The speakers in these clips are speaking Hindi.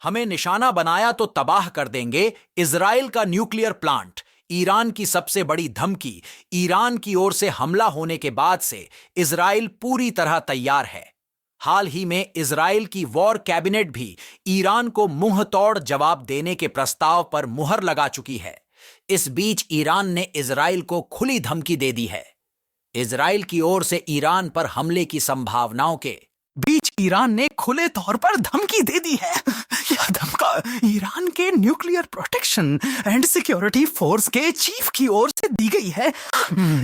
हमें निशाना बनाया तो तबाह कर देंगे इजराइल का न्यूक्लियर प्लांट। ईरान की सबसे बड़ी धमकी। ईरान की ओर से हमला होने के बाद से इजराइल पूरी तरह तैयार है। हाल ही में इजराइल की वॉर कैबिनेट भी ईरान को मुंह तोड़ जवाब देने के प्रस्ताव पर मुहर लगा चुकी है। इस बीच ईरान ने इजराइल को खुली धमकी दे दी है। इजराइल की ओर से ईरान पर हमले की संभावनाओं के बीच ईरान ने खुले तौर पर धमकी दे दी है। यह धमका ईरान के nuclear protection and security force के चीफ की ओर से दी गई है।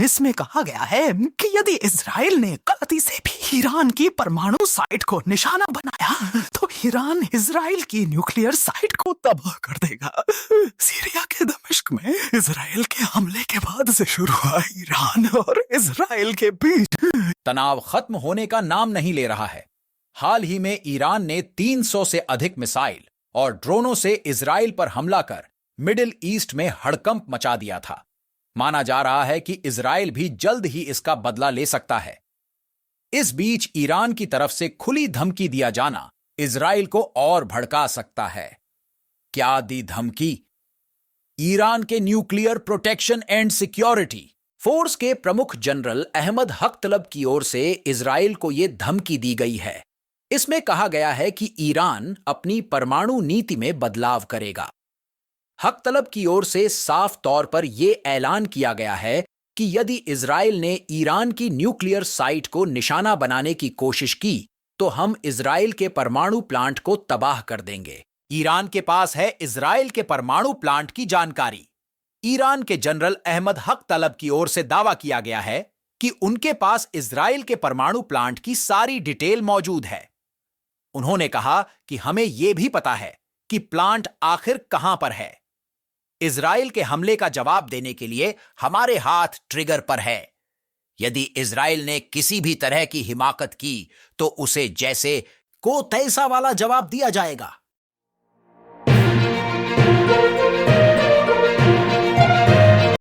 इसमें कहा गया है कि यदि इजराइल ने गलती से भी ईरान की परमाणु साइट को निशाना बनाया तो ईरान इजराइल की न्यूक्लियर साइट को तबाह कर देगा। सीरिया के दमिश्क में इजराइल के हमले के बाद से शुरू हुआ ईरान और इजराइल के बीच तनाव खत्म होने का नाम नहीं ले रहा है। हाल ही में ईरान ने 300 से अधिक मिसाइल और ड्रोनों से इजराइल पर हमला कर मिडिल ईस्ट में हड़कंप मचा दिया था। माना जा रहा है कि इजराइल भी जल्द ही इसका बदला ले सकता है। इस बीच ईरान की तरफ से खुली धमकी दिया जाना इजराइल को और भड़का सकता है। क्या दी धमकी? ईरान के nuclear protection and security force के प्रमुख जनरल अहमद हक तलब की ओर से इजराइल को यह धमकी दी गई है। इसमें कहा गया है कि ईरान अपनी परमाणु नीति में बदलाव करेगा। हक तलब की ओर से साफ तौर पर यह ऐलान किया गया है कि यदि इजराइल ने ईरान की न्यूक्लियर साइट को निशाना बनाने की कोशिश की तो हम इजराइल के परमाणु प्लांट को तबाह कर देंगे। ईरान के पास है इजराइल के परमाणु प्लांट की जानकारी। ईरान के जनरल अहमद हक तलब की ओर से दावा किया गया है कि उनके पास इजराइल के परमाणु प्लांट की सारी डिटेल मौजूद है। उन्होंने कहा कि हमें यह भी पता है कि प्लांट आखिर कहां पर है। इजराइल के हमले का जवाब देने के लिए हमारे हाथ ट्रिगर पर है। यदि इजराइल ने किसी भी तरह की हिमाकत की तो उसे जैसे को तैसा वाला जवाब दिया जाएगा।